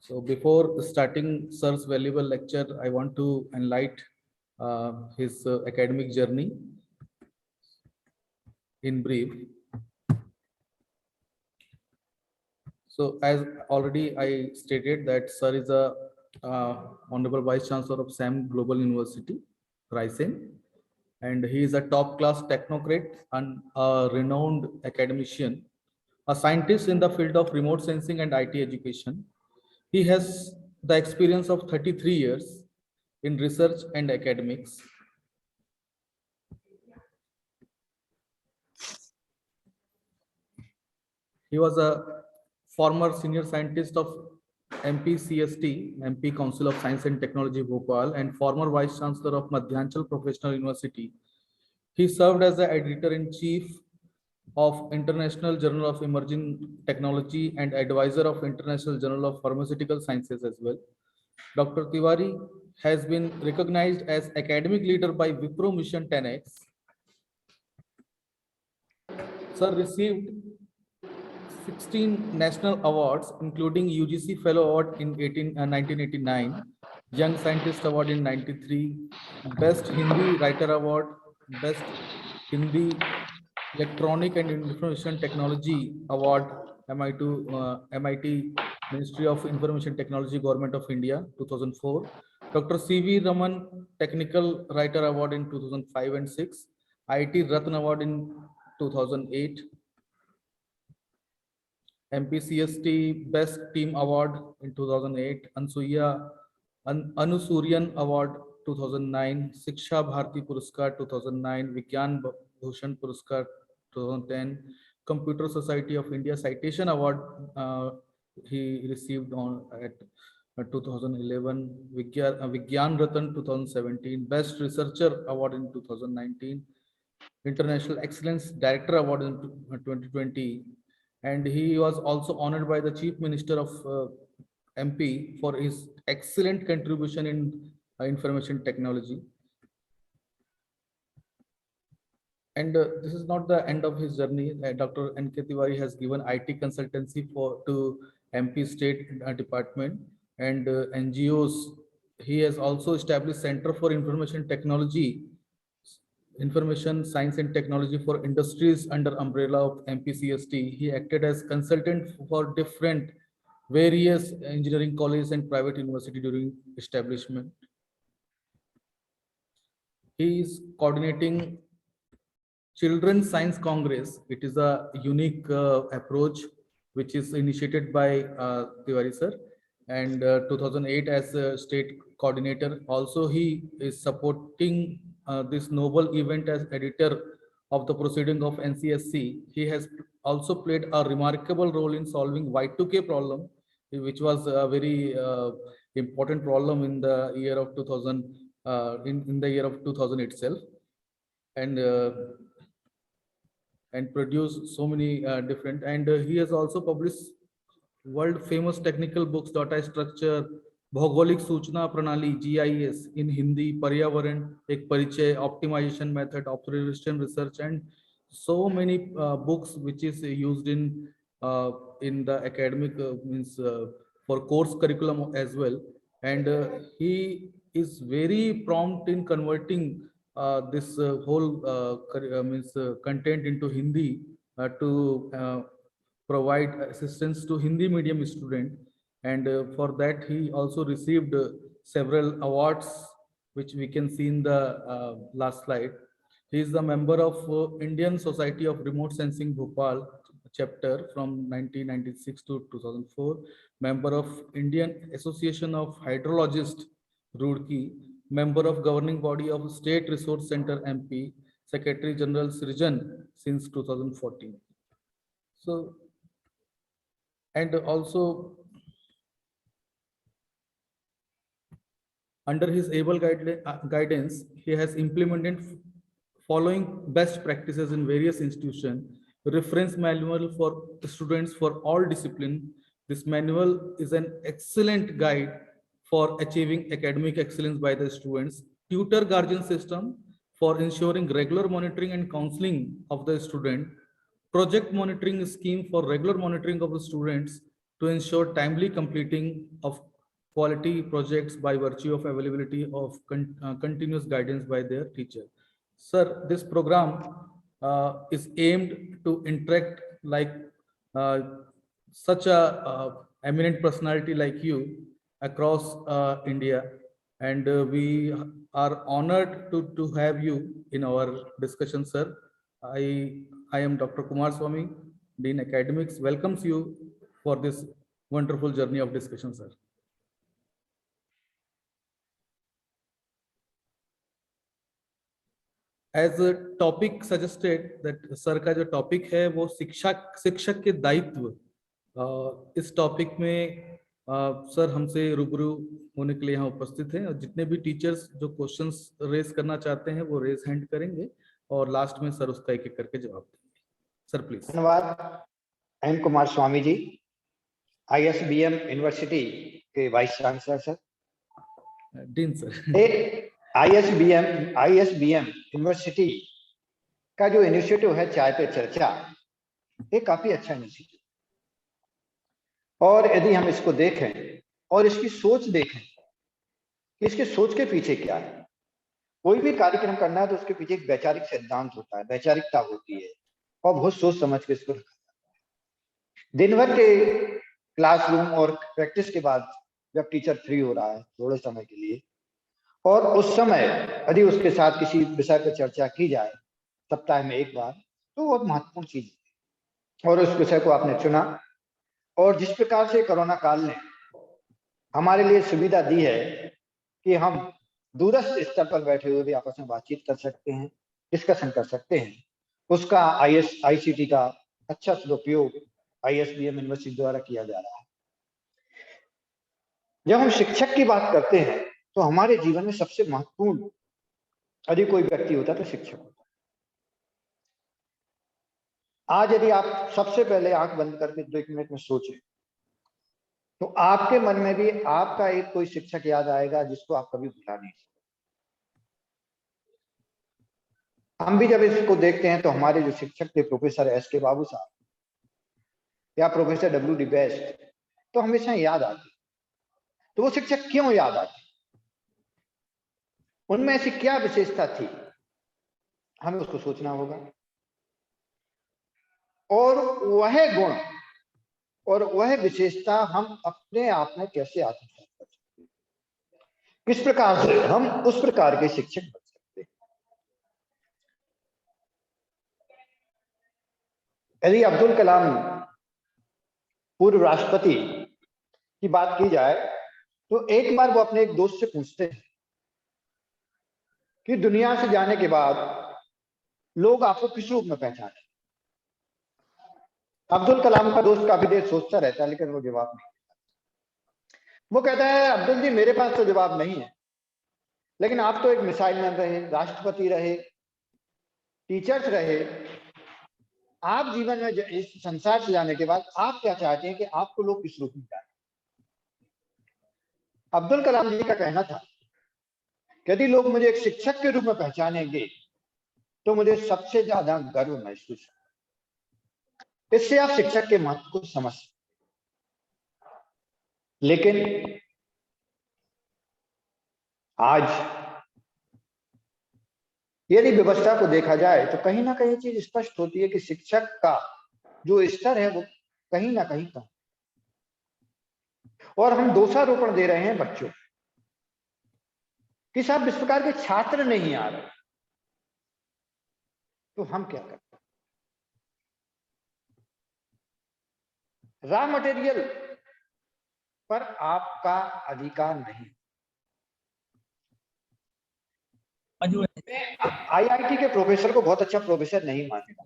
So before starting Sir's valuable lecture, I want to enlighten his academic journey in brief. So as already I stated that Sir is a Honorable Vice Chancellor of SAM Global University, Raisen, and he is a top-class technocrat and a renowned academician, a scientist in the field of remote sensing and IT education. He has the experience of 33 years in research and academics. He was a former senior scientist of MPCST, MP Council of Science and Technology Bhopal, and former vice chancellor of Madhyanchal Professional University. He served as the editor-in-chief of International Journal of Emerging Technology and advisor of International Journal of Pharmaceutical Sciences as well. Dr. Tiwari has been recognized as academic leader by Wipro Mission 10X. Sir received 16 national awards, including UGC Fellow Award in 1989, Young Scientist Award in 93, Best Hindi Writer Award, Best Hindi Electronic and Information Technology Award, MIT Ministry of Information Technology, Government of India, 2004. Dr. C.V. Raman Technical Writer Award in 2005 and 6, IIT Ratna Award in 2008, MPCST Best Team Award in 2008, Anusuryan Award 2009, Shiksha Bharati Puraskar 2009, Vigyan Bhushan Puraskar 2010, Computer Society of India Citation Award he received at 2011, Vigyan Ratan 2017, Best Researcher Award in 2019, International Excellence Director Award in 2020, and he was also honored by the Chief Minister of MP for his excellent contribution in information technology. And this is not the end of his journey. Dr. N.K. Tiwari has given IT consultancy to MP State Department and NGOs. He has also established Center for Information Science and Technology for Industries under umbrella of MPCST. He acted as consultant for different various engineering colleges and private university during establishment. He is coordinating Children's Science Congress. It is a unique approach which is initiated by Tiwari sir, and 2008 as a state coordinator. Also, he is supporting this noble event as editor of the proceeding of NCSC. He has also played a remarkable role in solving Y2K problem, which was a very important problem in the year of 2000, in the year of 2000 itself, and produced so many different, and he has also published world famous technical books, Data Structure, Bhaugolik Suchna Pranali, GIS in Hindi, Paryavaran, Ek Parichय, Optimization Method, Observation Research, and so many books which is used in the academic means for course curriculum as well. And he is very prompt in converting this whole content into Hindi to provide assistance to Hindi medium student, and for that he also received several awards, which we can see in the last slide. He is the member of Indian Society of Remote Sensing Bhopal chapter from 1996 to 2004, member of Indian Association of Hydrologists Roorkee, member of governing body of State Resource Center MP, Secretary General Srijan since 2014. So, and also under his able guidance, he has implemented following best practices in various institutions, reference manual for students for all disciplines. This manual is an excellent guide for achieving academic excellence by the students, tutor guardian system for ensuring regular monitoring and counseling of the student, project monitoring scheme for regular monitoring of the students, to ensure timely completing of quality projects by virtue of availability of continuous guidance by their teacher. Sir, this program is aimed to interact like uh, such a eminent personality like you across India, and we are honored to have you in our discussion, sir. I I am Dr. Kumar Swami, Dean Academics, welcomes you for this wonderful journey of discussion, sir. As a topic suggested that sir का जो topic है वो शिक्षक के दायित्व, इस topic में sir हमसे रूबरू होने के लिए यहाँ उपस्थित हैं, और जितने भी टीचर्स जो क्वेश्चंस रेज करना चाहते हैं वो रेज हैंड करेंगे और लास्ट में सर उसका एक एक करके जवाब देंगे. Sir please. धन्यवाद. N Kumar Swami ji, ISBM university के vice chancellor sir. Dean sir. ISBM university का जो इनिशिएटिव है चाय पे चर्चा, ये काफी अच्छा इनिशिएटिव, और यदि हम इसको देखें और इसकी सोच देखें कि इसके सोच के पीछे क्या है. कोई भी कार्यक्रम करना है तो उसके पीछे एक वैचारिक सिद्धांत होता है, वैचारिकता होती है, और बहुत सोच समझ के इसको रखा जाता है. दिन भर के क्लासरूम और प्रैक्टिस के बाद जब टीचर फ्री हो रहा है थोड़े समय के लिए, और उस समय यदि उसके साथ किसी विषय पर चर्चा की जाए सप्ताह में एक बार, तो बहुत महत्वपूर्ण चीज है. और उस विषय को आपने चुना, और जिस प्रकार से कोरोना काल ने हमारे लिए सुविधा दी है कि हम दूरस्थ स्तर पर बैठे हुए भी आपस में बातचीत कर सकते हैं, डिस्कशन कर सकते हैं, उसका ICT का अच्छा सदुपयोग ISBM यूनिवर्सिटी द्वारा किया जा रहा है. जब हम शिक्षक की बात करते हैं तो हमारे जीवन में सबसे महत्वपूर्ण यदि कोई व्यक्ति होता है तो शिक्षक होता है. आज यदि आप सबसे पहले आंख बंद करके 2 मिनट में सोचें तो आपके मन में भी आपका एक कोई शिक्षक याद आएगा जिसको आप कभी भुला नहीं सकते. हम भी जब इसको देखते हैं तो हमारे जो शिक्षक थे प्रोफेसर SK बाबू साहब या प्रोफेसर WD बेस्ट, तो हमेशा याद आते. तो वो शिक्षक क्यों याद आते, उनमें ऐसी क्या विशेषता थी, हमें उसको सोचना होगा. और वह गुण और वह विशेषता हम अपने आप में कैसे आत्मसात कर सकते हैं, किस प्रकार से हम उस प्रकार के शिक्षक बन सकते हैं. यदि अब्दुल कलाम पूर्व राष्ट्रपति की बात की जाए तो एक बार वो अपने एक दोस्त से पूछते हैं कि दुनिया से जाने के बाद लोग आपको किस रूप में पहचाने. अब्दुल कलाम का दोस्त काफी देर सोचता रहता है लेकिन वो जवाब नहीं देता. वो कहता है, अब्दुल जी मेरे पास तो जवाब नहीं है, लेकिन आप तो एक मिसाइल मैन रहे, राष्ट्रपति रहे, टीचर्स रहे, आप जीवन में इस संसार से जाने के बाद आप क्या चाहते हैं कि आपको लोग किस रूप में जाने. अब्दुल कलाम जी का कहना था यदि लोग मुझे एक शिक्षक के रूप में पहचानेंगे तो मुझे सबसे ज्यादा गर्व महसूस होगा. इससे आप शिक्षक के महत्व को समझ सकते. लेकिन आज यदि व्यवस्था को देखा जाए तो कहीं ना कहीं चीज स्पष्ट होती है कि शिक्षक का जो स्तर है वो कहीं ना कहीं कम, और हम दोषारोपण दे रहे हैं बच्चों कि साहब इस प्रकार के छात्र नहीं आ रहे, तो हम क्या करते. रॉ मटेरियल पर आपका अधिकार नहीं. IIT के प्रोफेसर को बहुत अच्छा प्रोफेसर नहीं मानेगा,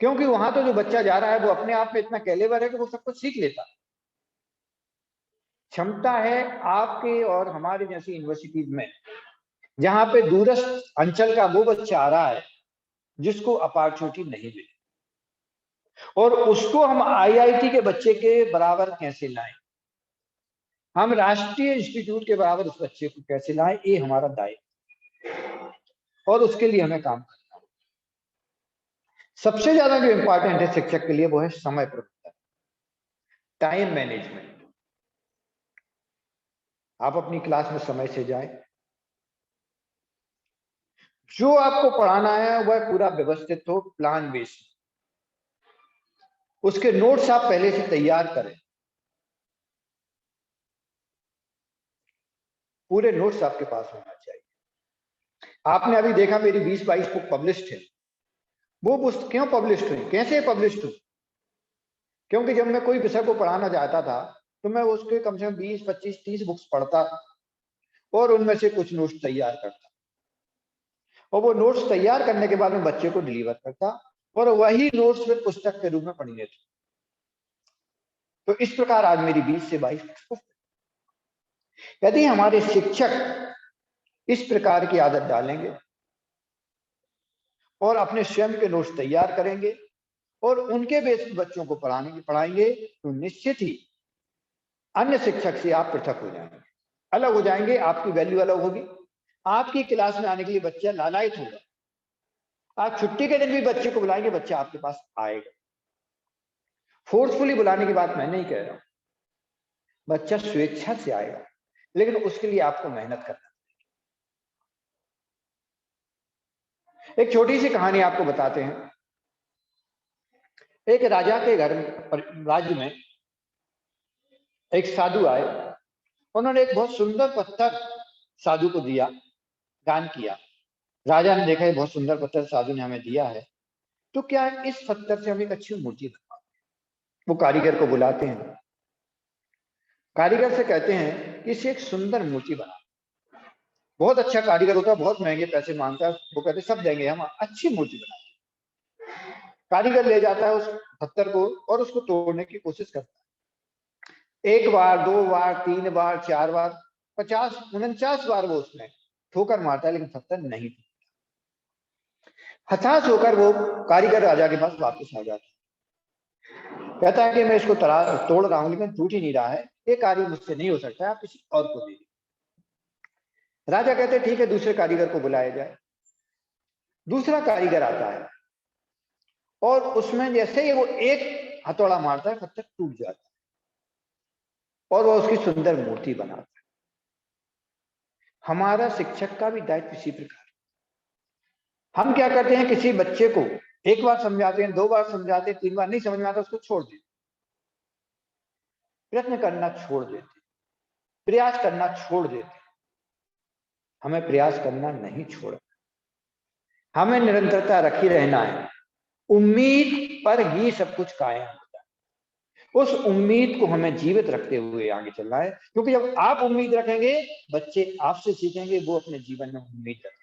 क्योंकि वहां तो जो बच्चा जा रहा है वो अपने आप में इतना कैलेबर है कि वो सब कुछ सीख लेता. क्षमता है आपके और हमारे जैसी यूनिवर्सिटीज में जहां पे दूरस्थ अंचल का वो बच्चा आ रहा है जिसको अपॉर्चुनिटी नहीं मिली, और उसको हम IIT के बच्चे के बराबर कैसे लाएं, हम राष्ट्रीय इंस्टीट्यूट के बराबर उस बच्चे को कैसे लाएं, ये हमारा दायित्व, और उसके लिए हमें काम करना है. सबसे ज्यादा जो इंपॉर्टेंट है शिक्षक के लिए वो है समय प्रबंधन. Time management. आप अपनी क्लास में समय से जाएं, जो आपको पढ़ाना है वह पूरा व्यवस्थित हो, प्लान बेस्ड। उसके नोट्स आप पहले से तैयार करें, पूरे नोट्स आपके पास होना चाहिए। आपने अभी देखा मेरी 20-22 बुक पब्लिश्ड है। वो पुस्तक क्यों पब्लिश्ड हुई, कैसे पब्लिश्ड हुई? क्योंकि जब मैं कोई विषय को पढ़ाना चाहता था तो मैं उसके कम से कम 20, 25, 30 बुक्स पढ़ता और उनमें से कुछ नोट्स तैयार करता, और वो नोट्स तैयार करने के बाद में बच्चे को डिलीवर करता, और वही नोट्स फिर पुस्तक के रूप में पढ़ने थे। तो इस प्रकार आज मेरी 20 से 22 पुस्तक। यदि हमारे शिक्षक इस प्रकार की आदत डालेंगे और अपने स्वयं के नोट्स तैयार करेंगे और उनके बेस पर बच्चों को पढ़ाएंगे तो निश्चित ही अन्य शिक्षक से आप पृथक हो जाएंगे, अलग हो जाएंगे, आपकी वैल्यू अलग होगी। आपकी क्लास में आने के लिए बच्चा लालायित होगा। आप छुट्टी के दिन भी बच्चे को बुलाएंगे, बच्चा आपके पास आएगा। फोर्सफुली बुलाने की बात मैं नहीं कह रहा हूं, बच्चा स्वेच्छा से आएगा, लेकिन उसके लिए आपको मेहनत करना। एक छोटी सी कहानी आपको बताते हैं। एक राजा के घर में, राज्य में एक साधु आए। उन्होंने एक बहुत सुंदर पत्थर साधु को दिया, दान किया। राजा ने देखा ये बहुत सुंदर पत्थर साधु ने हमें दिया है, तो क्या इस पत्थर से हम एक अच्छी मूर्ति बना। वो कारीगर को बुलाते हैं, कारीगर से कहते हैं कि इसे एक सुंदर मूर्ति बना। बहुत अच्छा कारीगर होता है, बहुत महंगे पैसे मांगता है। वो कहते सब देंगे, हम अच्छी मूर्ति बना। कारीगर ले जाता है उस पत्थर को और उसको तोड़ने की कोशिश करता है। 1 बार, 2 बार, 3 बार, 4 बार, 50, 49 बार वो उसमें ठोकर मारता है, लेकिन पत्थर नहीं। हताश होकर वो कारीगर राजा के पास वापस आ जाता है। कहता है कि मैं इसको तोड़ रहा हूं लेकिन टूट ही नहीं रहा है, ये कार्य मुझसे नहीं हो सकता, आप किसी और को दे दीजिए। राजा कहते हैं ठीक है, दूसरे कारीगर को बुलाया जाए। दूसरा कारीगर आता है और उसमें जैसे ही वो एक हथौड़ा मारता है, पत्थर टूट जाता है और वो उसकी सुंदर मूर्ति बनाता है। हमारा शिक्षक का भी दायित्व इसी प्रकार। हम क्या करते हैं, किसी बच्चे को 1 बार समझाते हैं, 2 बार समझाते हैं, 3 बार नहीं समझ में आता, उसको छोड़ देते, प्रयत्न करना छोड़ देते, प्रयास करना छोड़ देते। हमें प्रयास करना नहीं छोड़ना, हमें निरंतरता रखी रहना है। उम्मीद पर ही सब कुछ कायम होता है। उस उम्मीद को हमें जीवित रखते हुए आगे चलना है, क्योंकि जब आप उम्मीद रखेंगे, बच्चे आपसे सीखेंगे, वो अपने जीवन में उम्मीद रखेंगे।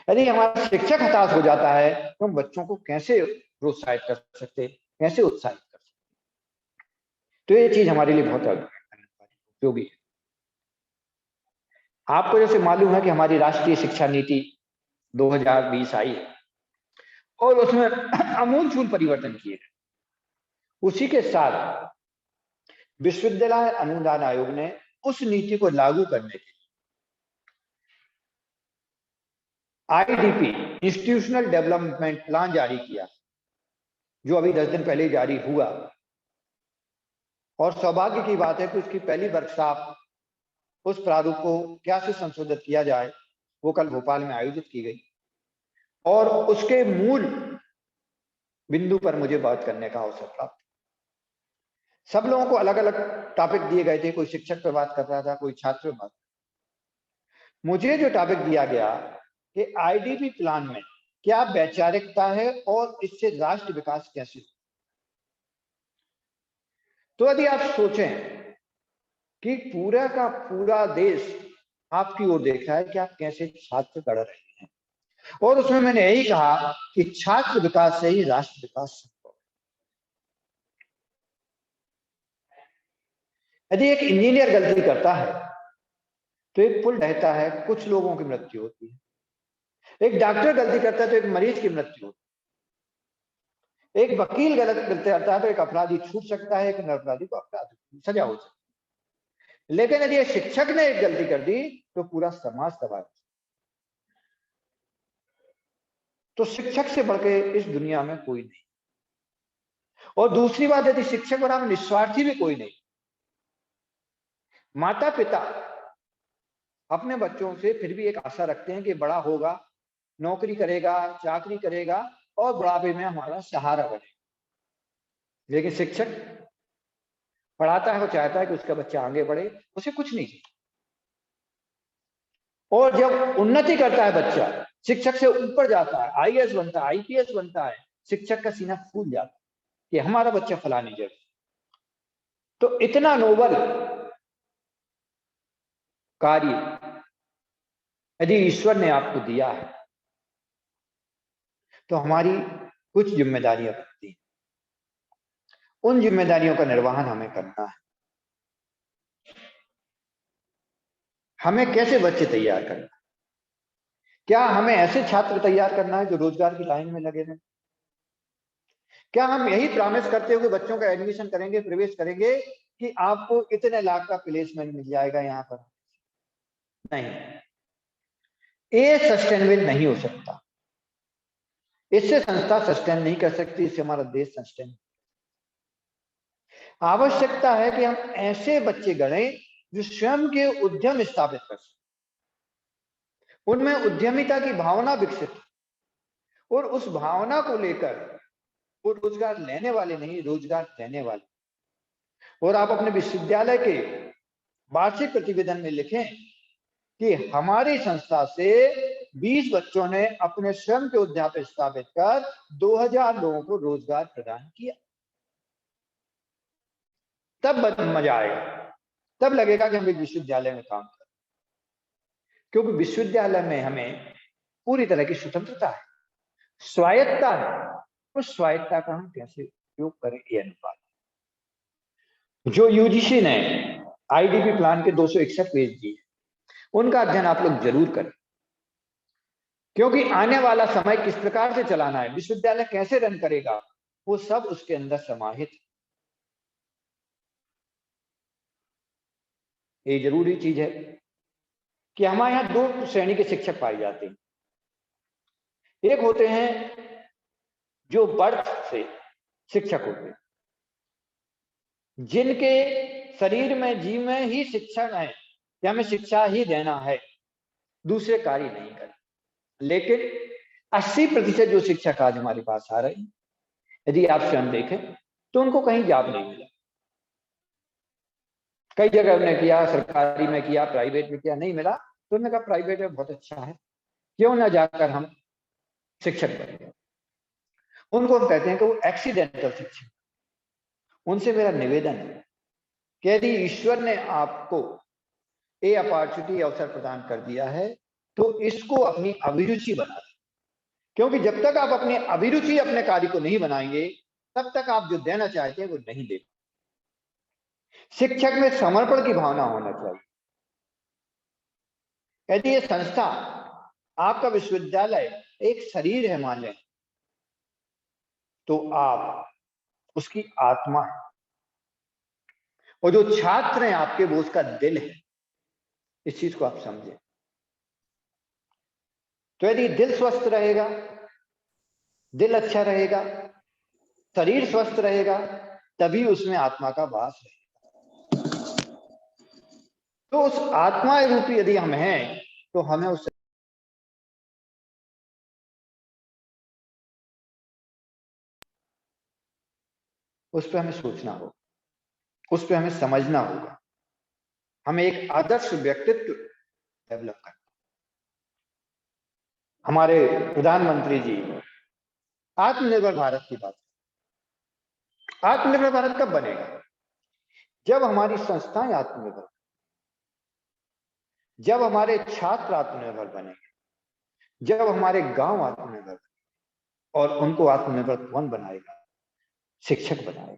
यदि हमारा शिक्षक हताश हो जाता है तो हम बच्चों को कैसे प्रोत्साहित कर सकते, कैसे उत्साहित कर सकते? तो ये चीज हमारे लिए बहुत उपयोगी है। आपको जैसे मालूम है कि हमारी राष्ट्रीय शिक्षा नीति 2020 आई है और उसमें आमूलचूल परिवर्तन किए गए। उसी के साथ विश्वविद्यालय अनुदान आयोग ने उस नीति को लागू करने के आईडीपी, इंस्टीट्यूशनल डेवलपमेंट प्लान जारी किया, जो अभी 10 दिन पहले जारी हुआ। और सौभाग्य की बात है कि उसकी पहली वर्कशॉप, उस प्रारूप को क्या से संशोधित किया जाए, वो कल भोपाल में आयोजित की गई और उसके मूल बिंदु पर मुझे बात करने का अवसर प्राप्त। सब लोगों को अलग अलग टॉपिक दिए गए थे, कोई शिक्षक पर बात कर रहा था, कोई छात्र पर बात। मुझे जो टॉपिक दिया गया कि आईडीपी प्लान में क्या वैचारिकता है और इससे राष्ट्र विकास कैसे हो। तो यदि आप सोचें कि पूरा का पूरा देश आपकी ओर देख रहा है कि आप कैसे छात्र पढ़ रहे हैं, और उसमें मैंने यही कहा कि छात्र विकास से ही राष्ट्र विकास संभव है। यदि एक इंजीनियर गलती करता है तो एक पुल ढहता है, कुछ लोगों की मृत्यु होती है। एक डॉक्टर गलती करता है तो एक मरीज की मृत्यु होती है। एक वकील गलती करता है तो एक अपराधी छूट सकता है, एक अपराधी को अपराध सजा हो सकती है। लेकिन यदि एक शिक्षक ने एक गलती कर दी तो पूरा समाज तबाह। तो शिक्षक से बढ़ के इस दुनिया में कोई नहीं। और दूसरी बात, यदि शिक्षक और हम निस्वार्थी भी कोई नहीं, माता पिता अपने बच्चों से फिर भी एक आशा रखते हैं कि बड़ा होगा, नौकरी करेगा, चाकरी करेगा और बुढ़ापे में हमारा सहारा बने। लेकिन शिक्षक पढ़ाता है, वो चाहता है कि उसका बच्चा आगे बढ़े, उसे कुछ नहीं चाहिए। और जब उन्नति करता है बच्चा, शिक्षक से ऊपर जाता है, आईएएस बनता है, आईपीएस बनता है, शिक्षक का सीना फूल जाता है कि हमारा बच्चा फलानी जगह। तो इतना नोबल कार्य यदि ईश्वर ने आपको दिया है, तो हमारी कुछ जिम्मेदारियां बनती हैं। उन जिम्मेदारियों का निर्वहन हमें करना है। हमें कैसे बच्चे तैयार करना है? क्या हमें ऐसे छात्र तैयार करना है जो रोजगार की लाइन में लगे रहें? क्या हम यही प्रॉमिस करते हुए बच्चों का एडमिशन करेंगे, प्रवेश करेंगे कि आपको इतने लाख का प्लेसमेंट मिल जाएगा यहां पर? नहीं, ये सस्टेनेबल नहीं हो सकता। इससे संस्था सस्टेन नहीं कर सकती, इससे हमारा देश सस्टेन। आवश्यकता है कि हम ऐसे बच्चे गढ़ें जो स्वयं के उद्यम स्थापित कर सकें, उनमें उद्यमिता की भावना विकसित हो, और उस भावना को लेकर वो रोजगार लेने वाले नहीं, रोजगार देने वाले। और आप अपने विश्वविद्यालय के वार्षिक प्रतिवेदन में लिखें कि हमारी संस्था से 20 बच्चों ने अपने स्वयं के उद्यम स्थापित कर 2000 लोगों को रोजगार प्रदान किया। तब मजा आएगा, तब लगेगा कि हम एक विश्वविद्यालय में काम कर, क्योंकि विश्वविद्यालय में हमें पूरी तरह की स्वतंत्रता है, स्वायत्ता है। उस स्वायत्ता का हम कैसे उपयोग करें, ये अनुपात। जो यूजीसी ने आईडीपी प्लान के 261 पेज दिए, उनका अध्ययन आप लोग जरूर करें, क्योंकि आने वाला समय किस प्रकार से चलाना है, विश्वविद्यालय कैसे रन करेगा, वो सब उसके अंदर समाहित है। ये जरूरी चीज है कि हमारे यहाँ 2 श्रेणी के शिक्षक पाए जाते हैं। एक होते हैं जो बर्थ से शिक्षक होते हैं, जिनके शरीर में जीव में ही शिक्षण है कि हमें शिक्षा ही देना है, दूसरे कार्य नहीं करें। लेकिन 80% जो शिक्षक आज हमारे पास आ रहे हैं, यदि आप स्वयं देखें तो उनको कहीं जॉब नहीं मिला। कई जगह उन्होंने किया, सरकारी में किया, प्राइवेट में किया, नहीं मिला, तो उन्होंने कहा प्राइवेट में बहुत अच्छा है, क्यों ना जाकर हम शिक्षक बने। उनको हम कहते हैं कि वो एक्सीडेंटल शिक्षक। उनसे मेरा निवेदन है कि यदि ईश्वर ने आपको ये अपॉर्चुनिटी, अवसर प्रदान कर दिया है, तो इसको अपनी अभिरुचि बना दें, क्योंकि जब तक आप अपनी अभिरुचि अपने कार्य को नहीं बनाएंगे, तब तक आप जो देना चाहते हैं वो नहीं दे। शिक्षक में समर्पण की भावना होना चाहिए। यदि ये संस्था, आपका विश्वविद्यालय एक शरीर है मान लें, तो आप उसकी आत्मा है, और जो छात्र हैं आपके, वो उसका दिल है। इस चीज को आप समझें। तो यदि दिल स्वस्थ रहेगा, दिल अच्छा रहेगा, शरीर स्वस्थ रहेगा, तभी उसमें आत्मा का वास है। तो उस आत्मा रूपी यदि हम हैं, तो हमें उस पर हमें सोचना होगा, उस पर हमें समझना होगा। हमें एक आदर्श व्यक्तित्व डेवलप करना। हमारे प्रधानमंत्री जी आत्मनिर्भर भारत की बात। आत्मनिर्भर भारत कब बनेगा? जब हमारी संस्थाएं आत्मनिर्भर, जब हमारे छात्र आत्मनिर्भर बनेंगे, जब हमारे गांव आत्मनिर्भर बनेंगे। और उनको आत्मनिर्भर कौन बनाएगा? शिक्षक बनाएगा।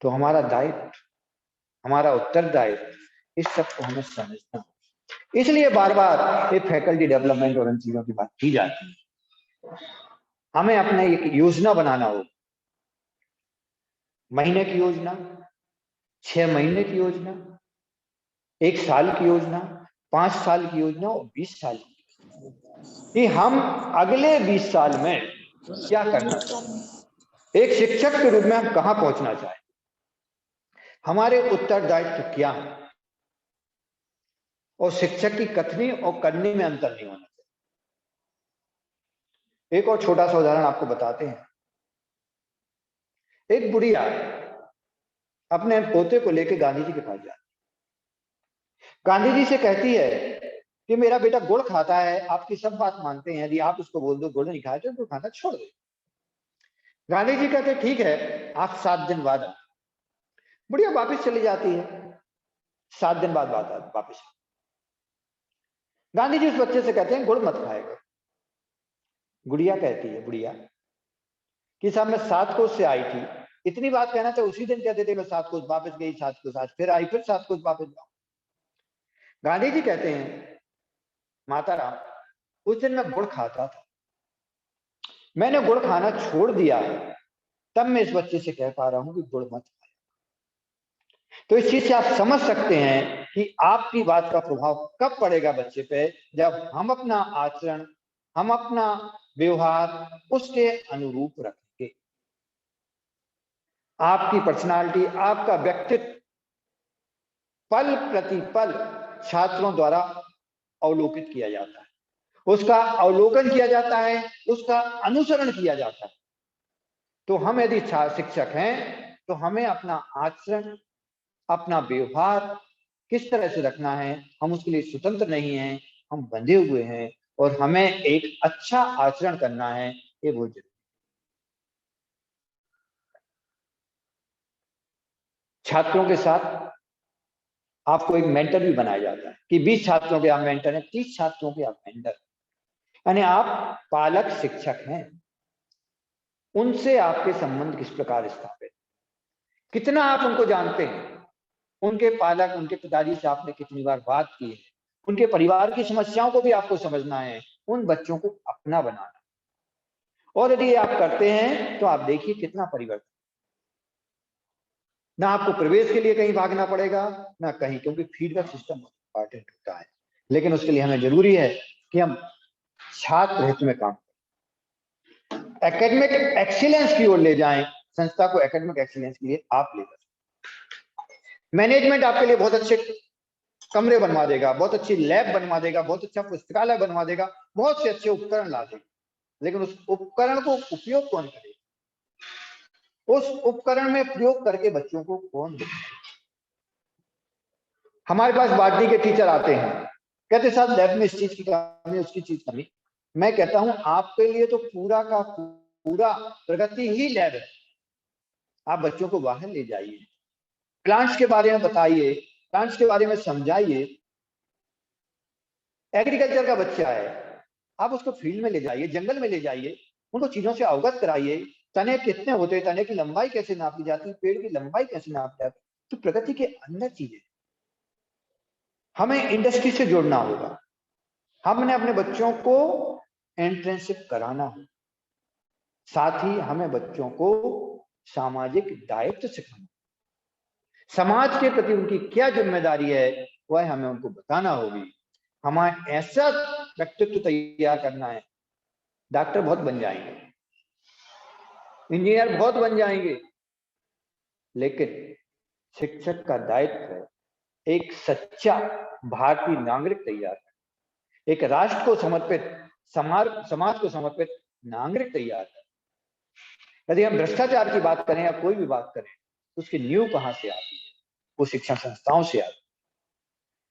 तो हमारा दायित्व, हमारा उत्तरदायित्व, इस सब को हमें समझना। इसलिए बार बार ये फैकल्टी डेवलपमेंट और इन चीजों की बात की जाती है। हमें अपने एक योजना बनाना होगा, महीने की योजना, 6 महीने की योजना, 1 साल की योजना, 5 साल की योजना और 20 साल की, कि हम अगले 20 साल में क्या करना चाहिए, एक शिक्षक के रूप में हम कहां पहुंचना चाहें, हमारे उत्तरदायित्व क्या है, और शिक्षक की कथनी और करनी में अंतर नहीं होना चाहिए। एक और छोटा सा उदाहरण आपको बताते हैं। एक बुढ़िया अपने पोते को लेकर गांधी जी के पास जाती, गांधी जी से कहती है कि मेरा बेटा गुड़ खाता है, आपकी सब बात मानते हैं, यदि आप उसको बोल दो गुड़ नहीं खाए तो खाना छोड़ दे। गांधी जी कहते ठीक है, आप 7 दिन बाद आओ। बुढ़िया वापिस चली जाती है, 7 दिन बाद वापिस। गांधी जी उस बच्चे से कहते हैं गुड़ मत खाएगा। गुड़िया कहती है, बुढ़िया कि साहब मैं 7 कोस से आई थी, इतनी बात कहना था उसी दिन कहते थे मैं 7 कोस वापस गई, 7 कोस आज फिर आई, फिर 7 कोस वापस जाऊं। गांधी जी कहते हैं माता राम, उस दिन मैं गुड़ खाता था, मैंने गुड़ खाना छोड़ दिया है, तब मैं इस बच्चे से कह पा रहा हूं कि गुड़ मत खाए। तो इस चीज से आप समझ सकते हैं कि आपकी बात का प्रभाव कब पड़ेगा बच्चे पे, जब हम अपना आचरण, हम अपना व्यवहार उसके अनुरूप रखेंगे। आपकी पर्सनालिटी, आपका व्यक्तित्व पल प्रतिपल छात्रों द्वारा अवलोकित किया जाता है, उसका अवलोकन किया जाता है, उसका अनुसरण किया जाता है। तो हम यदि शिक्षक हैं तो हमें अपना आचरण, अपना व्यवहार किस तरह से रखना है, हम उसके लिए स्वतंत्र नहीं हैं, हम बंधे हुए हैं, और हमें एक अच्छा आचरण करना है, ये बहुत जरूरी। छात्रों के साथ आपको एक मेंटर भी बनाया जाता है कि 20 छात्रों के आप मेंटर हैं, 30 छात्रों के आप मेंटर, यानी आप पालक शिक्षक हैं। उनसे आपके संबंध किस प्रकार स्थापित, कितना आप उनको जानते हैं, उनके पालक, उनके पिताजी से आपने कितनी बार बात की है, उनके परिवार की समस्याओं को भी आपको समझना है, उन बच्चों को अपना बनाना। और यदि आप करते हैं तो आप देखिए कितना परिवर्तन, ना आपको प्रवेश के लिए कहीं भागना पड़ेगा ना कहीं, क्योंकि फीडबैक सिस्टम इंपॉर्टेंट होता है। लेकिन उसके लिए हमें जरूरी है कि हम छात्र हित में काम करें, एकेडमिक एक्सीलेंस की ओर ले जाएं संस्था को, एकेडमिक एक्सीलेंस के लिए आप ले जाएं। मैनेजमेंट आपके लिए बहुत अच्छे कमरे बनवा देगा, बहुत अच्छी लैब बनवा देगा, बहुत अच्छा पुस्तकालय बनवा देगा, बहुत से अच्छे उपकरण ला देगा, लेकिन उस उपकरण को उपयोग कौन करेगा, उस उपकरण में प्रयोग करके बच्चों को कौन देगा। हमारे पास बाटनी के टीचर आते हैं, कहते साहब लैब में इस चीज की कमी, उसकी चीज कमी। मैं कहता हूं आपके लिए तो पूरा का पूरा प्रगति ही लैब है। आप बच्चों को बाहर ले जाइए, प्लांट्स के बारे में बताइए, प्लांट्स के बारे में समझाइए। एग्रीकल्चर का बच्चा है, आप उसको फील्ड में ले जाइए, जंगल में ले जाइए, उनको चीजों से अवगत कराइए, तने कितने होते हैं, तने की लंबाई कैसे नापी जाती है, पेड़ की लंबाई कैसे नापी जाती है। तो प्रगति के अंदर चीजें हमें इंडस्ट्री से जोड़ना होगा, हमने अपने बच्चों को एंट्रेंसशिप कराना होगा, साथ ही हमें बच्चों को सामाजिक दायित्व सिखाना, समाज के प्रति उनकी क्या जिम्मेदारी है वह हमें उनको बताना होगी। हमें ऐसा व्यक्तित्व तैयार करना है, डॉक्टर बहुत बन जाएंगे, इंजीनियर बहुत बन जाएंगे, लेकिन शिक्षक का दायित्व है एक सच्चा भारतीय नागरिक तैयार करना, एक राष्ट्र को समर्पित, समाज को समर्पित नागरिक तैयार करना। यदि हम भ्रष्टाचार की बात करें या कोई भी बात करें तो उसकी नींव कहां से आती है, वो शिक्षण संस्थाओं से आती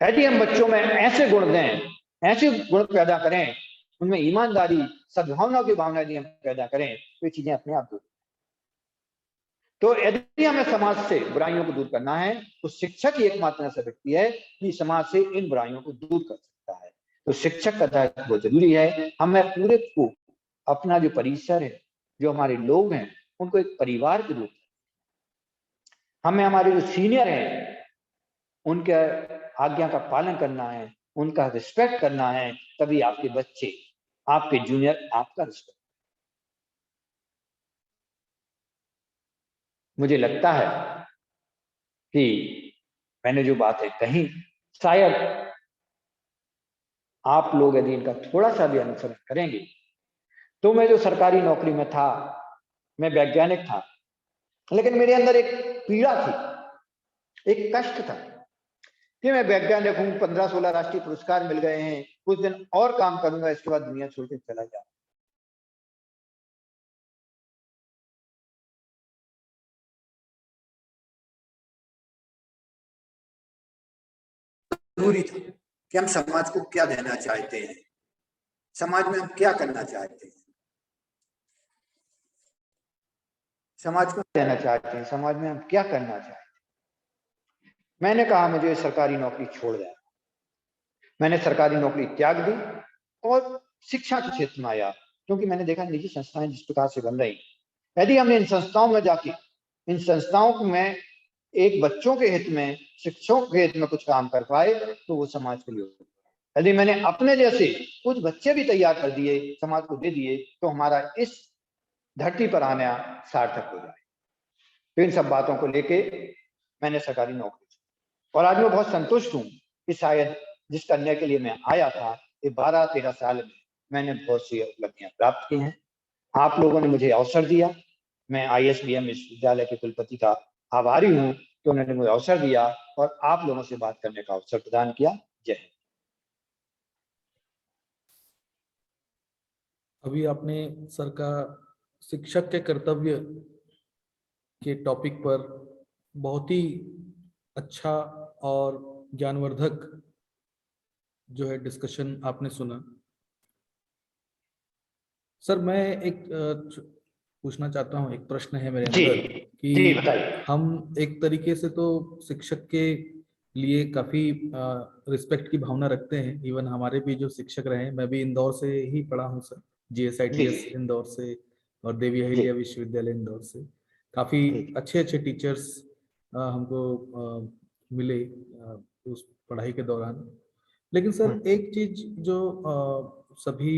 है। यदि हम बच्चों में ऐसे गुण दें, ऐसे गुण पैदा करें, उनमें ईमानदारी, सद्भावना की भावना यदि हम पैदा करें तो ये चीजें अपने आप दूर। तो यदि हमें समाज से बुराइयों को दूर करना है तो शिक्षक ही एकमात्र ऐसा व्यक्ति है कि समाज से इन बुराइयों को दूर कर सकता है। तो शिक्षक का दायित्व बहुत जरूरी है। हमें पूरे को अपना जो परिसर है, जो हमारे लोग हैं, उनको एक परिवार के रूप, हमें हमारे जो सीनियर हैं उनके आज्ञा का पालन करना है, उनका रिस्पेक्ट करना है, तभी आपके बच्चे, आपके जूनियर आपका रिस्पेक्ट। मुझे लगता है कि मैंने जो बातें कही, शायद आप लोग यदि इनका थोड़ा सा भी अनुसरण करेंगे तो मैं जो सरकारी नौकरी में था, मैं वैज्ञानिक था, लेकिन मेरे अंदर एक पीड़ा थी, एक कष्ट था कि मैं वैज्ञानिक हूं, 15-16 राष्ट्रीय पुरस्कार मिल गए हैं, कुछ दिन और काम करूंगा, इसके बाद दुनिया छोड़ के चला जाऊंगा। जरूरी था कि हम समाज को क्या देना चाहते हैं, समाज में हम क्या करना चाहते हैं, समाज को देना चाहते हैं, समाज में हम क्या करना चाहते हैं। मैंने कहा मुझे सरकारी नौकरी छोड़ देना। मैंने सरकारी नौकरी त्याग दी और शिक्षा के क्षेत्र में आया, क्योंकि मैंने देखा निजी संस्थाएं जिस प्रकार से बन रही, यदि हम इन संस्थाओं में जाके इन संस्थाओं में एक बच्चों के हित में, शिक्षकों के हित में कुछ काम कर पाए तो वो समाज के लिए होगा। यदि मैंने अपने जैसे कुछ बच्चे भी तैयार कर दिए, समाज को दे दिए, तो हमारा इस धरती पर आना सार्थक हो जाए। तो इन सब बातों को लेके मैंने सरकारी नौकरी, और आज मैं बहुत संतुष्ट हूं कि शायद जिस करने के लिए मैं आया था, ये 12-13 साल में मैंने बहुत सी उपलब्धियां प्राप्त की हैं। आप लोगों ने मुझे अवसर दिया, मैं ISBM विश्वविद्यालय के कुलपति का आभारी हूं कि उन्होंने मुझे अवसर दिया और आप लोगों से बात करने का अवसर प्रदान किया। जय हिंद। अभी आपने सर का शिक्षक के कर्तव्य के टॉपिक पर बहुत ही अच्छा और ज्ञानवर्धक जो है डिस्कशन आपने सुना। सर मैं एक पूछना चाहता हूँ, एक प्रश्न है मेरे जी, अंदर जी कि बताइए। हम एक तरीके से तो शिक्षक के लिए काफी रिस्पेक्ट की भावना रखते हैं। इवन हमारे भी जो शिक्षक रहे, मैं भी इंदौर से ही पढ़ा हूँ सर, GSITS जी इंदौर से और देवी जी अहिल्या विश्वविद्यालय इंदौर से। काफी जी अच्छे अच्छे टीचर्स हमको मिले उस पढ़ाई के दौरान। लेकिन सर एक चीज जो सभी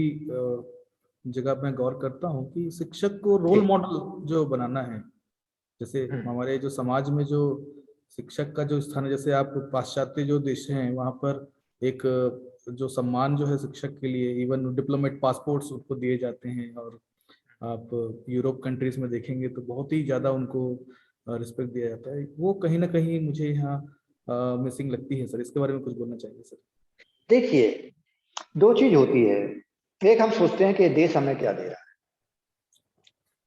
जगह मैं गौर करता हूँ कि शिक्षक को रोल मॉडल जो बनाना है, जैसे हमारे जो समाज में जो शिक्षक का जो स्थान है, जैसे आप पाश्चात्य जो देश हैं वहाँ पर एक जो सम्मान जो है शिक्षक के लिए, इवन डिप्लोमेट पासपोर्ट्स उनको दिए जाते हैं, और आप यूरोप कंट्रीज में देखेंगे तो बहुत ही ज्यादा उनको रिस्पेक्ट दिया जाता है। वो कहीं ना कहीं मुझे यहाँ मिसिंग लगती है सर, इसके बारे में कुछ बोलना चाहिए सर। देखिए, दो चीज होती है। एक हम सोचते हैं कि देश हमें क्या दे रहा है,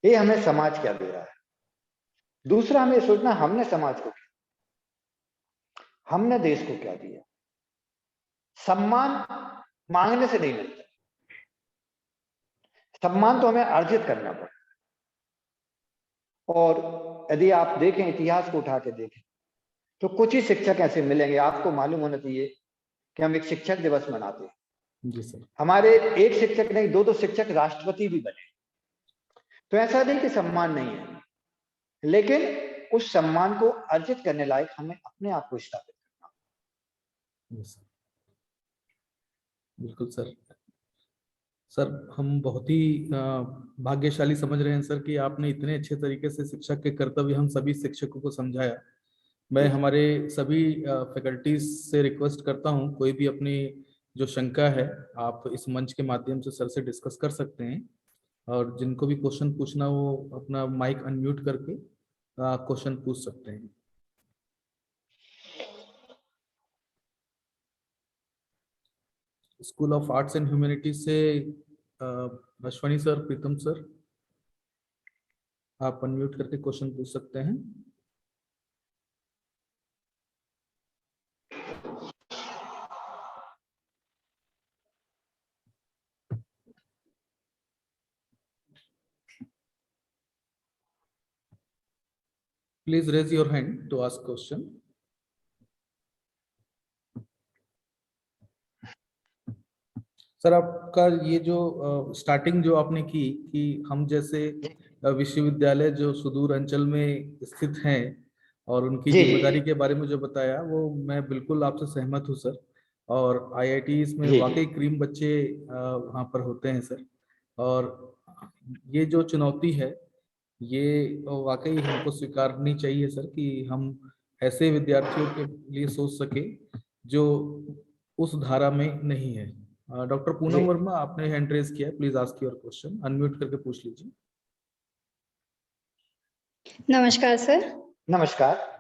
ये हमें समाज क्या दे रहा है। दूसरा हमें सोचना हमने समाज को क्या, हमने देश को क्या दिया। सम्मान मांगने से नहीं मिलता, सम्मान तो हमें अर्जित करना पड़ता। और यदि आप देखें, इतिहास को उठा के देखें, तो कुछ ही शिक्षक ऐसे मिलेंगे, आपको मालूम होना चाहिए कि हम एक शिक्षक दिवस मनाते हैं। जी सर। हमारे एक शिक्षक नहीं, दो शिक्षक राष्ट्रपति भी बने। तो ऐसा नहीं कि सम्मान नहीं है, लेकिन उस सम्मान को अर्जित करने लायक हमें अपने आप को स्थापित करना। यस सर, बिल्कुल सर। सर हम बहुत ही भाग्यशाली समझ रहे हैं सर कि आपने इतने अच्छे तरीके से शिक्षक के कर्तव्य हम सभी शिक्षकों को समझाया। मैं हमारे सभी फैकल्टीज से रिक्वेस्ट करता हूं, कोई भी अपनी जो शंका है आप इस मंच के माध्यम से सर से डिस्कस कर सकते हैं, और जिनको भी क्वेश्चन पूछना वो अपना माइक अनम्यूट करके क्वेश्चन पूछ सकते हैं। School of arts and humanities से अश्वनी सर, प्रीतम सर, आप अनम्यूट करके क्वेश्चन पूछ सकते हैं। Please raise your hand to ask question. Sir आपका ये जो स्टार्टिंग जो आपने की कि हम जैसे विश्वविद्यालय जो सुदूर अंचल में स्थित हैं और उनकी जी जिम्मेदारी के बारे में जो बताया, वो मैं बिल्कुल आपसे सहमत हूँ सर। और IITs में जी वाकई क्रीम बच्चे वहाँ पर होते हैं सर। और ये जो चुनौती है ये वाकई हमको स्वीकारनी चाहिए सर, कि हम ऐसे विद्यार्थियों के लिए सोच सके जो उस धारा में नहीं है। डॉक्टर पूनम जी। वर्मा, आपने हैंड रेज किया है, please ask your question, unmute करके पूछ लीजिए। नमस्कार सर। नमस्कार।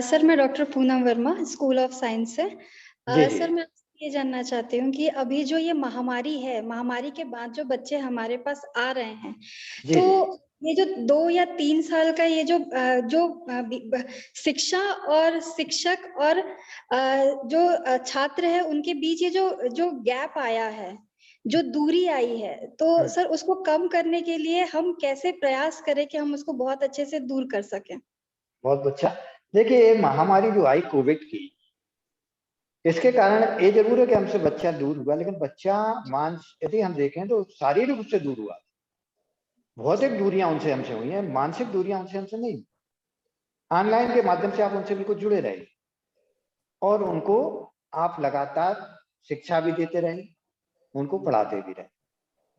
सर मैं doctor Poonam Verma school of science से। जी जी। सर मैं आपसे ये जानना चाहती हूँ कि अभी जो ये महामारी है, महामारी के बाद जो बच्चे हमारे पास आ रहे हैं, जी तो ये जो 2 या 3 साल का ये जो शिक्षा और शिक्षक और जो छात्र है उनके बीच ये जो गैप आया है, जो दूरी आई है, तो सर उसको कम करने के लिए हम कैसे प्रयास करें कि हम उसको बहुत अच्छे से दूर कर सकें? बहुत अच्छा। देखिए, ये महामारी जो आई कोविड की, इसके कारण ये जरूर है कि हमसे बच्चा दूर हुआ, लेकिन बच्चा यदि हम देखें तो शारीरिक रूप से दूर हुआ। भौतिक दूरियां उनसे हमसे हुई हैं, मानसिक दूरियां उनसे हमसे नहीं। ऑनलाइन के माध्यम से आप उनसे बिल्कुल जुड़े रहे और उनको आप लगातार शिक्षा भी देते रहे, उनको पढ़ाते भी रहे।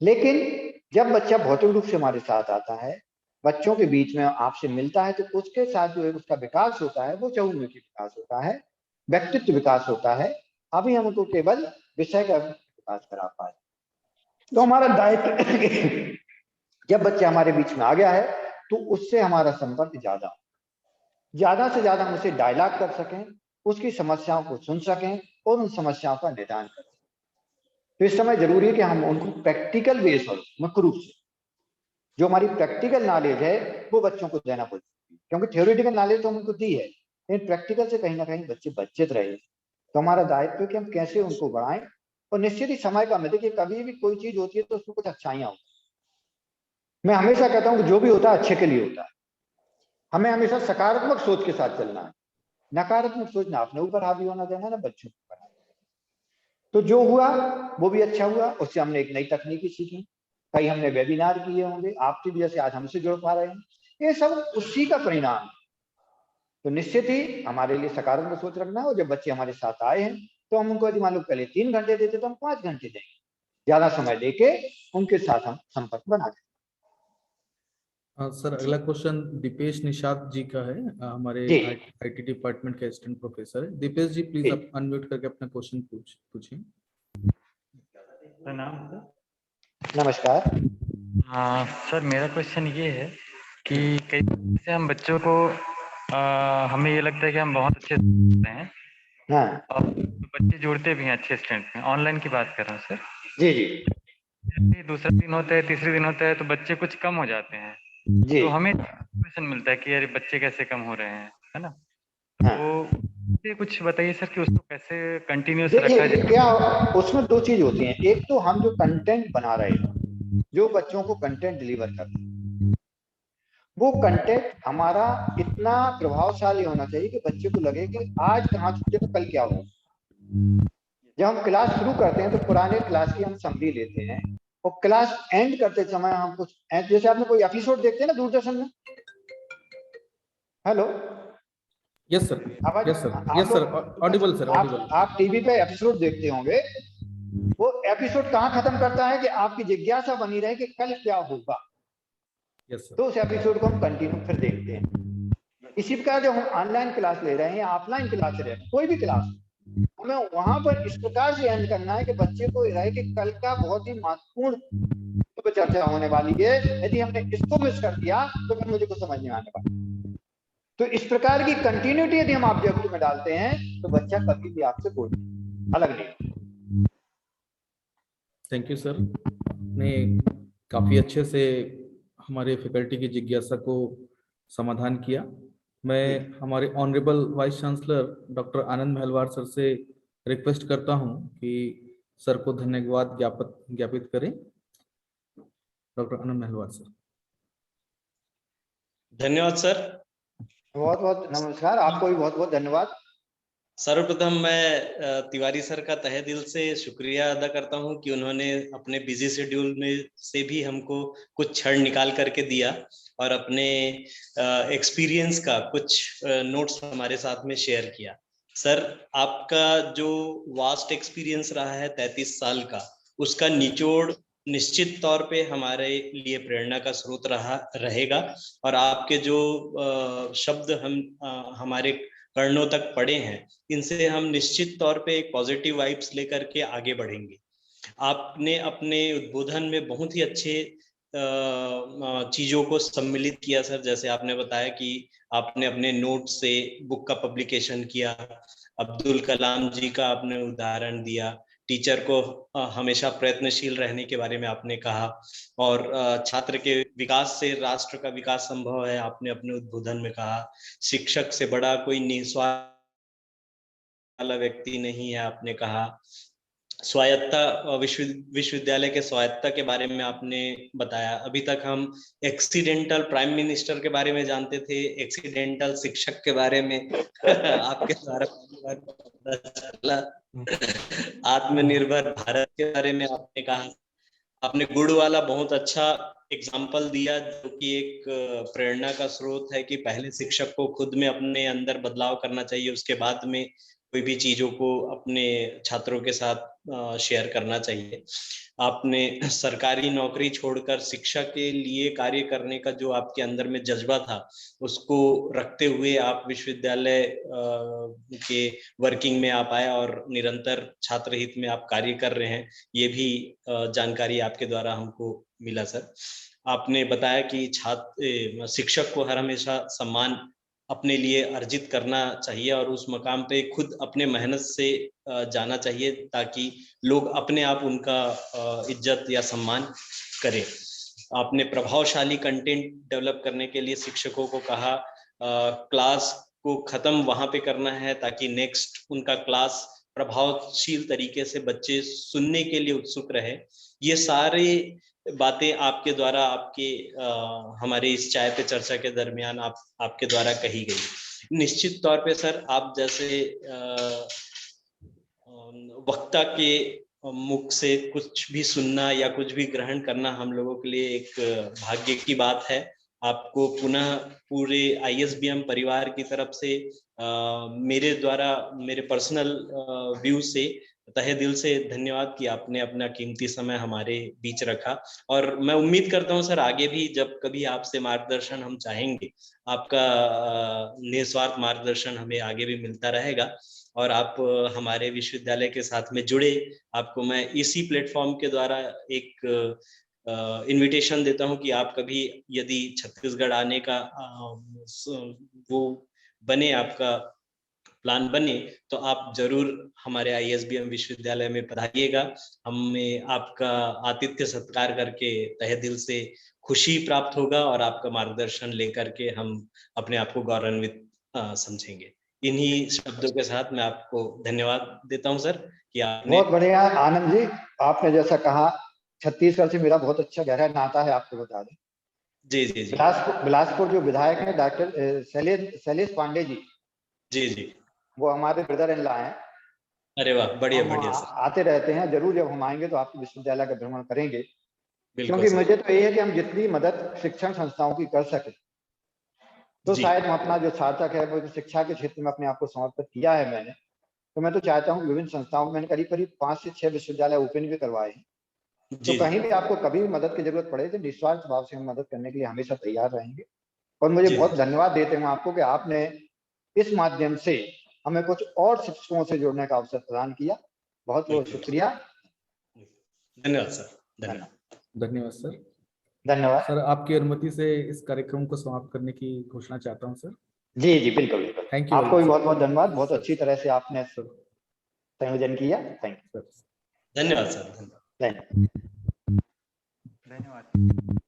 लेकिन जब बच्चा भौतिक रूप से हमारे साथ आता है, बच्चों के बीच में आपसे मिलता है, तो उसके साथ जो है उसका विकास होता है, वो चहुमुखी विकास होता है, व्यक्तित्व विकास होता है। अभी हम उनको केवल विषय का विकास करा पाए। तो हमारा दायित्व जब बच्चा हमारे बीच में आ गया है तो उससे हमारा संपर्क ज्यादा से ज्यादा हम उसे डायलॉग कर सकें, उसकी समस्याओं को सुन सकें और उन समस्याओं का निदान कर सकें। तो इस समय जरूरी है कि हम उनको प्रैक्टिकल बेस पर मुख्य रूप से जो हमारी प्रैक्टिकल नॉलेज है वो बच्चों को देना पड़ती है, क्योंकि थियोरेटिकल नॉलेज तो हम उनको दी है, लेकिन प्रैक्टिकल से कहीं ना कहीं बच्चे वंचित रहे। तो हमारा दायित्व है कि हम कैसे उनको बढ़ाएं। और निश्चित ही समय का मैं देखिए, कभी भी कोई चीज होती है तो उसमें कुछ अच्छाइयां होती है। मैं हमेशा कहता हूँ कि जो भी होता है अच्छे के लिए होता है। हमें हमेशा सकारात्मक सोच के साथ चलना है, नकारात्मक सोच ना अपने ऊपर हावी होना देना, ना बच्चों के ऊपर। तो जो हुआ वो भी अच्छा हुआ, उससे हमने एक नई तकनीकी सीखी, कई हमने वेबिनार किए होंगे, आपकी वजह से आज हमसे जुड़ पा रहे हैं, ये सब उसी का परिणाम है। तो निश्चित ही हमारे लिए सकारात्मक सोच रखना है। और जब बच्चे हमारे साथ आए हैं तो हम उनको यदि मान लो पहले 3 घंटे देते तो हम 5 घंटे देंगे, ज्यादा समय देके उनके साथ हम संपर्क बना दें। सर अगला क्वेश्चन दीपेश निषाद जी का है, हमारे जी। आईटी डिपार्टमेंट के असिस्टेंट प्रोफेसर है। दीपेश जी प्लीज जी। आप अनम्यूट करके अपना क्वेश्चन पूछिए। प्रणाम सर। नमस्कार। हाँ सर, मेरा क्वेश्चन ये है कि कई से हम बच्चों को हमें ये लगता है कि हम बहुत अच्छे से हैं हाँ और बच्चे जुड़ते भी हैं अच्छे स्टूडेंट में। ऑनलाइन की बात कर रहा हूँ सर। जी जी जैसे ही दूसरा दिन होता है, तीसरे दिन होता है तो बच्चे कुछ कम हो जाते हैं, जी। तो हमें क्वेश्चन मिलता है कि अरे बच्चे कैसे कम हो रहे हैं, है ना? हाँ। तो ये कुछ बताइए सर कि उसको कैसे कंटिन्यूस रखा देखिए जाए। क्या उसमें 2 चीज होती हैं। एक तो हम जो कंटेंट बना रहे हैं, जो बच्चों को कंटेंट डिलीवर कर रहे हैं, वो कंटेंट हमारा इतना प्रभावशाली होना चाहिए कि बच्चे को लगे कि आज कहाँ छूटे तो कल क्या हो। जब हम क्लास शुरू करते हैं तो पुराने क्लास की हम समरी लेते हैं और क्लास एंड करते समय हम कुछ जैसे आपने कोई एपिसोड देखते हैं ना दूरदर्शन में। हेलो। यस सर, आवाज yes sir, yes sir, Audible sir, Audible. आप टीवी पे एपिसोड देखते होंगे, वो एपिसोड कहाँ खत्म करता है कि आपकी जिज्ञासा बनी रहे कि कल क्या होगा। Yes sir. तो उस एपिसोड को हम कंटिन्यू फिर देखते हैं। इसी प्रकार जब हम ऑनलाइन क्लास ले रहे हैं या ऑफलाइन क्लास ले रहे हैं, कोई भी क्लास, हमें वहां पर इस प्रकार से एंड करना है कि बच्चे को रहे कि कल का बहुत ही महत्वपूर्ण तो चर्चा होने वाली है, यदि हमने इसको मिस कर दिया तो फिर मुझे कुछ समझ नहीं आने वाला। तो इस प्रकार की कंटिन्यूटी यदि हम ऑब्जेक्टिव में डालते हैं तो बच्चा कभी भी आपसे कोई अलग नहीं। थैंक यू सर, ने काफी अच्छे से हमारे फैकल्टी की जिज्ञासा को समाधान किया। मैं हमारे ऑनरेबल वाइस चांसलर डॉक्टर आनंद महलवार सर से रिक्वेस्ट करता हूं कि सर को धन्यवाद ज्ञापित करें। डॉक्टर आनंद महलवार सर। धन्यवाद सर। बहुत बहुत नमस्कार, आपको भी बहुत बहुत धन्यवाद। सर्वप्रथम मैं तिवारी सर का तहे दिल से शुक्रिया अदा करता हूं कि उन्होंने अपने बिजी शेड्यूल में से भी हमको कुछ क्षण निकाल करके दिया और अपने एक्सपीरियंस का कुछ नोट्स हमारे साथ में शेयर किया। सर, आपका जो वास्ट एक्सपीरियंस रहा है 33 साल का, उसका निचोड़ निश्चित तौर पे हमारे लिए प्रेरणा का स्रोत रहेगा और आपके जो शब्द हमारे कर्णों तक पड़े हैं, इनसे हम निश्चित तौर पे एक पॉजिटिव वाइब्स लेकर के आगे बढ़ेंगे। आपने अपने उद्बोधन में बहुत ही अच्छे चीजों को सम्मिलित किया सर। जैसे आपने बताया कि आपने अपने नोट से बुक का पब्लिकेशन किया, अब्दुल कलाम जी का आपने उदाहरण दिया, टीचर को हमेशा प्रयत्नशील रहने के बारे में आपने कहा, और छात्र के विकास से राष्ट्र का विकास संभव है, आपने अपने उद्बोधन में कहा। शिक्षक से बड़ा कोई निस्वार्थ वाला व्यक्ति नहीं है, आपने कहा। स्वायत्ता, विश्वविद्यालय के स्वायत्ता के बारे में आपने बताया। अभी तक हम एक्सीडेंटल प्राइम मिनिस्टर के बारे में जानते थे, एक्सीडेंटल शिक्षक के बारे में आपके द्वारा पता चला। आत्मनिर्भर भारत के बारे में आपने कहा। आपने गुड़ वाला बहुत अच्छा एग्जाम्पल दिया, जो कि एक प्रेरणा का स्रोत है कि पहले शिक्षक को खुद में अपने अंदर बदलाव करना चाहिए, उसके बाद में कोई भी चीजों को अपने छात्रों के साथ शेयर करना चाहिए। आपने सरकारी नौकरी छोड़कर शिक्षा के लिए कार्य करने का जो आपके अंदर में जज्बा था, उसको रखते हुए आप विश्वविद्यालय के वर्किंग में आप आए और निरंतर छात्र हित में आप कार्य कर रहे हैं, ये भी जानकारी आपके द्वारा हमको मिला सर। आपने बताया कि छात्र शिक्षक को हर हमेशा सम्मान अपने लिए अर्जित करना चाहिए और उस मकाम पे खुद अपने मेहनत से जाना चाहिए, ताकि लोग अपने आप उनका इज्जत या सम्मान करें। आपने प्रभावशाली कंटेंट डेवलप करने के लिए शिक्षकों को कहा, क्लास को खत्म वहां पे करना है ताकि नेक्स्ट उनका क्लास प्रभावशील तरीके से बच्चे सुनने के लिए उत्सुक रहे। ये सारे बातें आपके द्वारा आपके हमारे इस चाय पे चर्चा के दरमियान आपके द्वारा कही गई। निश्चित तौर पे सर, आप जैसे वक्ता के मुख से कुछ भी सुनना या कुछ भी ग्रहण करना हम लोगों के लिए एक भाग्य की बात है। आपको पुनः पूरे ISBM परिवार की तरफ से मेरे द्वारा, मेरे पर्सनल व्यू से तहे दिल से धन्यवाद कि आपने अपना कीमती समय हमारे बीच रखा। और मैं उम्मीद करता हूं सर, आगे भी जब कभी आपसे मार्गदर्शन हम चाहेंगे, आपका निस्वार्थ मार्गदर्शन हमें आगे भी मिलता रहेगा। और आप हमारे विश्वविद्यालय के साथ में जुड़े, आपको मैं इसी प्लेटफॉर्म के द्वारा एक इनविटेशन देता हूं कि आप कभी यदि छत्तीसगढ़ आने का वो बने, आपका प्लान बने, तो आप जरूर हमारे ISBM विश्वविद्यालय में पधारिएगा। हमें आपका आतिथ्य सत्कार करके तहे दिल से खुशी प्राप्त होगा और आपका मार्गदर्शन लेकर के हम अपने आप को गौरवान्वित समझेंगे। इन्हीं शब्दों के साथ मैं आपको धन्यवाद देता हूं सर कि आपने। बहुत बढ़िया आनंद जी, आपने जैसा कहा, छत्तीसगढ़ से मेरा बहुत अच्छा गहरा नाता है, आपको बता दें। जी जी जी। बिलासपुर जो विधायक हैं डॉक्टर शैलेश पांडे जी, जी जी, वो हमारे ब्रदर इन लॉ हैं। अरे वाह, बढ़िया हम बढ़िया सर। आते रहते हैं, जरूर जब हम आएंगे तो आपके विश्वविद्यालय का भ्रमण करेंगे, बिल्कुल क्योंकि मुझे तो ये है कि हम जितनी मदद शिक्षण संस्थाओं की कर सके, तो शायद हम अपना जो सार्थक है वो शिक्षा के क्षेत्र में अपने आप को समर्पित किया है मैंने, तो मैं तो चाहता हूँ विभिन्न संस्थाओं में करीब 5 से 6 विश्वविद्यालय ओपन भी करवाए हैं। तो कहीं भी आपको कभी भी मदद की जरूरत पड़े तो निस्वार्थ भाव से हम मदद करने के लिए हमेशा तैयार रहेंगे। और मुझे बहुत धन्यवाद देते हैं आपको कि आपने इस माध्यम से हमें कुछ और शिक्षकों से जुड़ने का अवसर प्रदान किया। बहुत बहुत शुक्रिया। धन्यवाद सर। धन्यवाद सर। धन्यवाद सर, आपकी अनुमति से इस कार्यक्रम को समाप्त करने की घोषणा चाहता हूं सर। जी जी, बिल्कुल बिल्कुल। Thank you. आपको भी बहुत बहुत धन्यवाद, बहुत अच्छी तरह से आपने सर संयोजन किया। Thank you. धन्यवाद सर। धन्यवाद। धन्यवाद।